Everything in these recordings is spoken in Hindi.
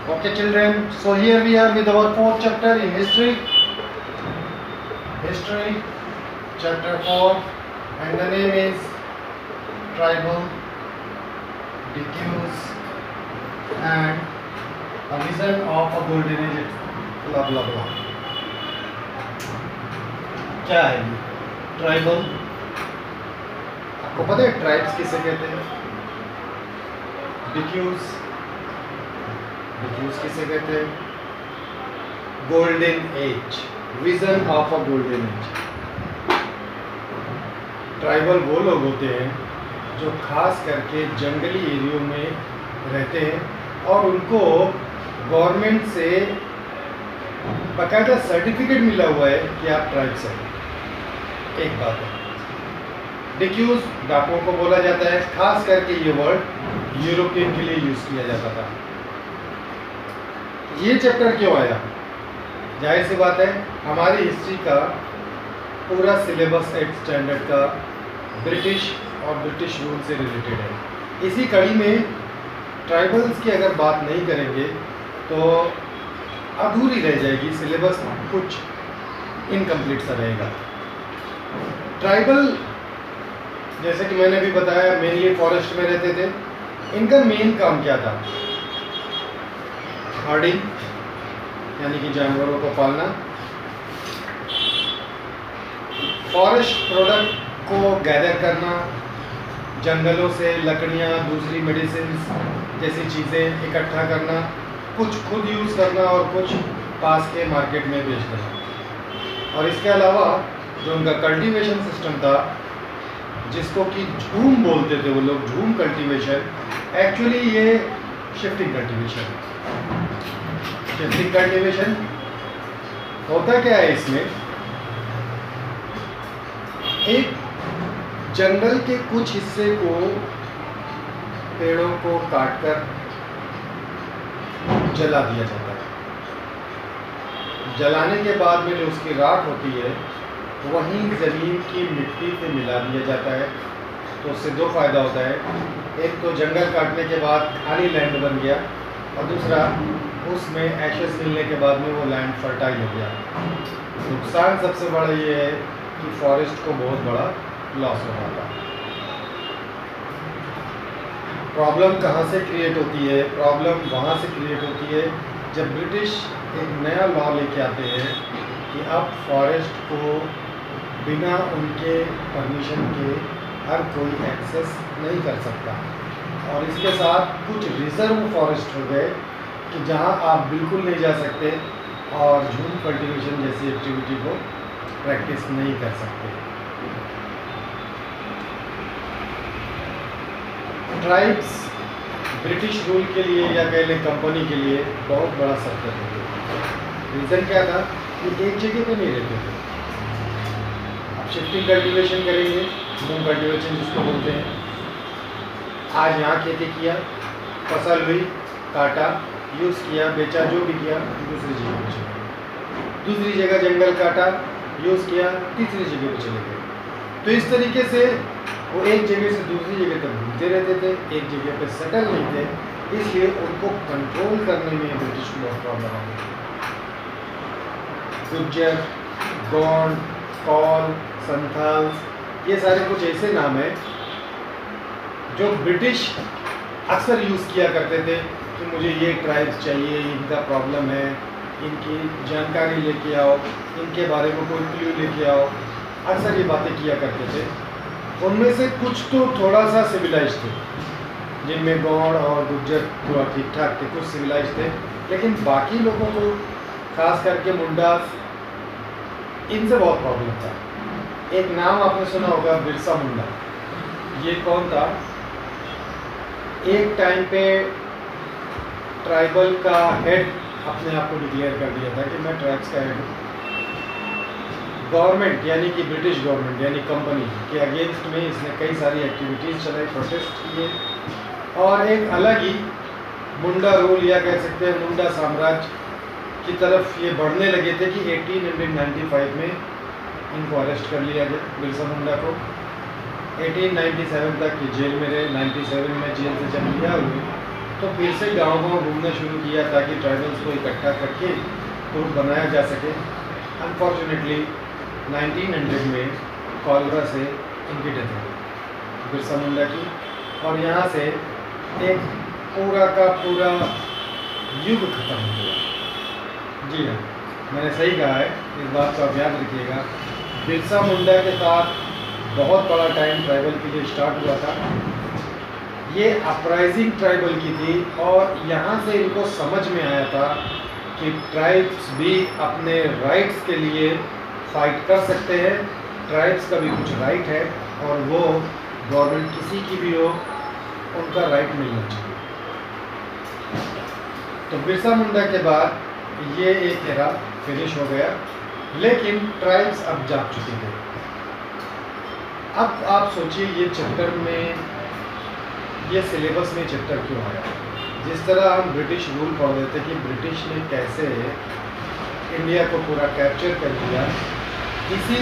Okay, children. So here we are with our fourth chapter in history. History, chapter 4, and the name is tribal decuse and a vision of a golden age. Blah blah blah. क्या है ये ट्राइबल? आपको पता है ट्राइब्स किसे कहते हैं? डिक्यूज किसे कहते हैं? Golden age, vision of a golden age. Tribal वो लोग होते हैं जो खास करके जंगली एरियो में रहते हैं और उनको गवर्नमेंट से बाकायदा सर्टिफिकेट मिला हुआ है कि आप ट्राइब से हैं। एक बात है, डिक्यूज डाकुओं को बोला जाता है, खास करके ये वर्ड यूरोपियन के लिए यूज किया जाता था। ये चैप्टर क्यों आया? जाहिर सी बात है, हमारी हिस्ट्री का पूरा सिलेबस 8th स्टैंडर्ड का ब्रिटिश और ब्रिटिश रूल से रिलेटेड है। इसी कड़ी में ट्राइबल्स की अगर बात नहीं करेंगे तो अधूरी रह जाएगी, सिलेबस कुछ इनकम्प्लीट सा रहेगा। ट्राइबल जैसे कि मैंने भी बताया मेनली फॉरेस्ट में रहते थे। इनका मेन काम क्या था? हर्डिंग यानी कि जानवरों को पालना, फॉरेस्ट प्रोडक्ट को गैदर करना, जंगलों से लकड़ियाँ, दूसरी मेडिसिन जैसी चीज़ें इकट्ठा करना, कुछ खुद यूज़ करना और कुछ पास के मार्केट में बेच देना। और इसके अलावा जो उनका कल्टीवेशन सिस्टम था, जिसको कि झूम बोलते थे वो लोग, झूम कल्टीवेशन, एक्चुअली ये शिफ्टिंग कल्टीवेशन। शिफ्टिंग कल्टीवेशन होता क्या है? इसमें एक जंगल के कुछ हिस्से को, पेड़ों को काटकर जला दिया जाता है। जलाने के बाद में जो उसकी राख होती है वहीं ज़मीन की मिट्टी पे मिला दिया जाता है। तो उससे दो फायदा होता है, एक तो जंगल काटने के बाद खाली लैंड बन गया और दूसरा उसमें एशेस मिलने के बाद में वो लैंड फर्टाइल हो गया। नुकसान सबसे बड़ा ये है कि फॉरेस्ट को बहुत बड़ा लॉस हो जाता है। प्रॉब्लम कहाँ से क्रिएट होती है? प्रॉब्लम वहाँ से क्रिएट होती है जब ब्रिटिश एक नया लॉ लेके आते हैं कि अब फॉरेस्ट को बिना उनके परमिशन के हर कोई एक्सेस नहीं कर सकता। और इसके साथ कुछ रिजर्व फॉरेस्ट हो गए कि जहाँ आप बिल्कुल नहीं जा सकते और झूम कल्टीवेशन जैसी एक्टिविटी को प्रैक्टिस नहीं कर सकते। ट्राइब्स ब्रिटिश रूल के लिए या कह लें कंपनी के लिए बहुत बड़ा सफर हो गया। रीज़न क्या था कि एक जगह पे नहीं रहते थे। अब शिफ्टिंग कल्टीवेशन करेंगे, झूम कल्टीवेशन जिसको बोलते हैं। आज यहाँ खेती किया, फसल हुई, काटा, यूज़ किया, बेचा, जो भी किया, दूसरी जगह पे चले गए। दूसरी जगह जंगल काटा, यूज़ किया, तीसरी जगह पे चले गए। तो इस तरीके से वो एक जगह से दूसरी जगह तक घूमते रहते थे, एक जगह पे सेटल नहीं थे। इसलिए उनको कंट्रोल करने में ब्रिटिश को बहुत प्रॉब्लम आ गई। गुज्जर, गोंड, कौल, संथाल्स, ये सारे कुछ ऐसे नाम हैं जो ब्रिटिश अक्सर यूज़ किया करते थे कि मुझे ये ट्राइब्स चाहिए, इनका प्रॉब्लम है, इनकी जानकारी लेके आओ, इनके बारे में कोई क्लू लेके आओ। अक्सर ये बातें किया करते थे। उनमें से कुछ तो थोड़ा सा सिविलाइज थे, जिनमें गौड़ और गुज्जर थोड़ा ठीक ठाक थे, कुछ सिविलाइज थे। लेकिन बाकी लोगों को, खास करके मुंडास, इनसे बहुत प्रॉब्लम था। एक नाम आपने सुना होगा, बिरसा मुंडा। ये कौन था? एक टाइम पे ट्राइबल का हेड अपने आप को डिक्लेयर कर दिया था कि मैं ट्राइब्स का हेड हूँ। गवर्नमेंट यानी कि ब्रिटिश गवर्नमेंट यानी कंपनी के अगेंस्ट में इसने कई सारी एक्टिविटीज़ चलाई, प्रोटेस्ट किए और एक अलग ही मुंडा रूल या कह सकते हैं मुंडा साम्राज्य की तरफ ये बढ़ने लगे थे कि 1895 में इनको अरेस्ट कर लिया गया, बिरसा मुंडा को। 1897 तक ये जेल में रहे। 97 में जेल से जब लिया हुए तो फिर से गांव-गांव घूमना शुरू किया ताकि ट्राइबल्स को इकट्ठा करके ग्रुप बनाया जा सके। अनफॉर्चुनेटली 1900 में कॉलरा से इनकी डेथ हो गई, बिरसा मुंडा की, और यहाँ से एक पूरा का पूरा युग खत्म हो गया। जी हाँ, मैंने सही कहा है, इस बात को आप याद रखिएगा। बिरसा मुंडा के साथ बहुत बड़ा टाइम ट्राइबल के लिए स्टार्ट हुआ था। ये अपराइजिंग ट्राइबल की थी और यहाँ से इनको समझ में आया था कि ट्राइब्स भी अपने राइट्स के लिए फाइट कर सकते हैं। ट्राइब्स का भी कुछ राइट है और वो गवर्नमेंट किसी की भी हो, उनका राइट मिलना चाहिए। तो बिरसा मुंडा के बाद ये एक एरा फिनिश हो गया, लेकिन ट्राइब्स अब जाग चुके थे। अब आप सोचिए ये चैप्टर में, ये सिलेबस में चैप्टर क्यों आया। जिस तरह हम ब्रिटिश रूल पढ़ रहे थे कि ब्रिटिश ने कैसे इंडिया को पूरा कैप्चर कर लिया, इसी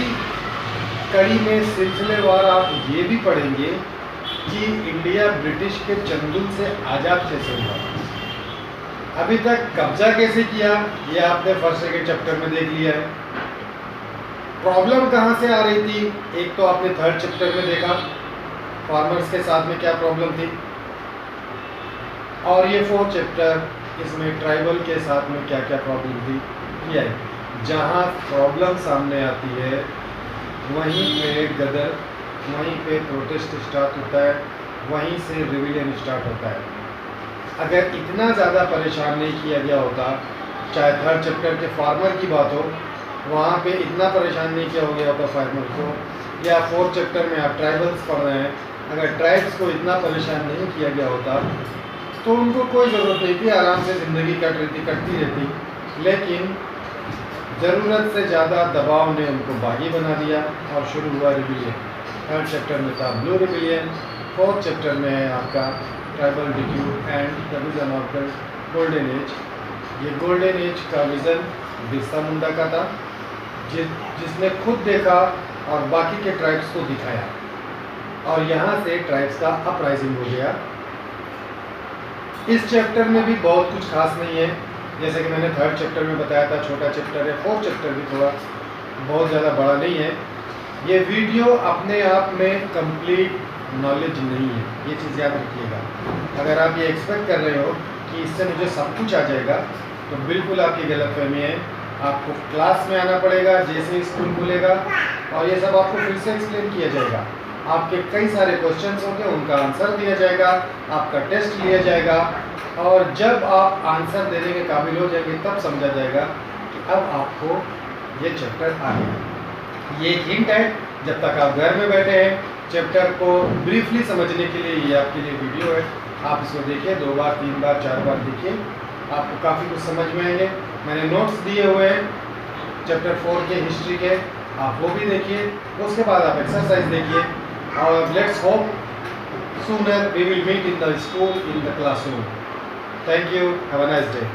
कड़ी में सिलसिलेवार आप ये भी पढ़ेंगे कि इंडिया ब्रिटिश के चंगुल से आज़ाद कैसे हुआ, अभी तक कब्जा कैसे किया, ये आपने फर्स्ट सेकेंड चैप्टर में देख लिया है। प्रॉब्लम कहाँ से आ रही थी, एक तो आपने थर्ड चैप्टर में देखा फार्मर्स के साथ में क्या प्रॉब्लम थी, और ये फोर्थ चैप्टर इसमें ट्राइबल के साथ में क्या क्या प्रॉब्लम थी। ये है जहाँ प्रॉब्लम सामने आती है वहीं पे गदर, वहीं पे प्रोटेस्ट स्टार्ट होता है, वहीं से रिविलियन स्टार्ट होता है। अगर इतना ज़्यादा परेशान नहीं किया गया होता, चाहे थर्ड चैप्टर के फार्मर की बात हो, वहाँ पे इतना परेशान नहीं किया हो गया होता फार्मर को, या फोर्थ चैप्टर में आप ट्राइबल्स पढ़ रहे हैं, अगर ट्राइब्स को इतना परेशान नहीं किया गया होता तो उनको कोई ज़रूरत नहीं थी, आराम से ज़िंदगी कटती रहती। लेकिन ज़रूरत से ज़्यादा दबाव ने उनको बागी बना दिया और शुरू हुआ रिविलियन। थर्ड चैप्टर में था ब्लू रिविलियन, फोर्थ चैप्टर में है आपका ट्राइबल डिक्यूट and the vision of the golden age. ये गोल्डन एज का विज़न बिरसा मुंडा का था, जिसने खुद देखा और बाकी के ट्राइब्स को दिखाया, और यहाँ से ट्राइब्स का अपराइजिंग हो गया। इस चैप्टर में भी बहुत कुछ खास नहीं है, जैसे कि मैंने थर्ड चैप्टर में बताया था, छोटा चैप्टर है। फोर्थ चैप्टर भी थोड़ा बहुत ज़्यादा बड़ा नहीं है। ये वीडियो अपने आप में कंप्लीट नॉलेज नहीं है, ये चीज़ याद रखिएगा। अगर आप ये एक्सपेक्ट कर रहे हो कि इससे मुझे सब कुछ आ जाएगा, तो बिल्कुल आपकी गलतफहमी है। आपको क्लास में आना पड़ेगा, जैसे ही स्कूल खुलेगा, और ये सब आपको फिर से एक्सप्लेन किया जाएगा। आपके कई सारे क्वेश्चंस होंगे, उनका आंसर दिया जाएगा, आपका टेस्ट लिया जाएगा, और जब आप आंसर देने के काबिल हो जाएंगे तब समझा जाएगा कि अब आपको ये चैप्टर आ गया। ये एक हिंट है, जब तक आप घर में बैठे हैं, चैप्टर को ब्रीफली समझने के लिए ये आपके लिए वीडियो है। आप इसको देखिए, 2 बार 3 बार 4 बार देखिए, आपको काफ़ी कुछ समझ में आएंगे। मैंने नोट्स दिए हुए हैं चैप्टर 4 के हिस्ट्री के, आप वो भी देखिए। उसके बाद आप एक्सरसाइज देखिए, और let's hope sooner we will meet in the school, in the classroom. Thank you, have a nice day.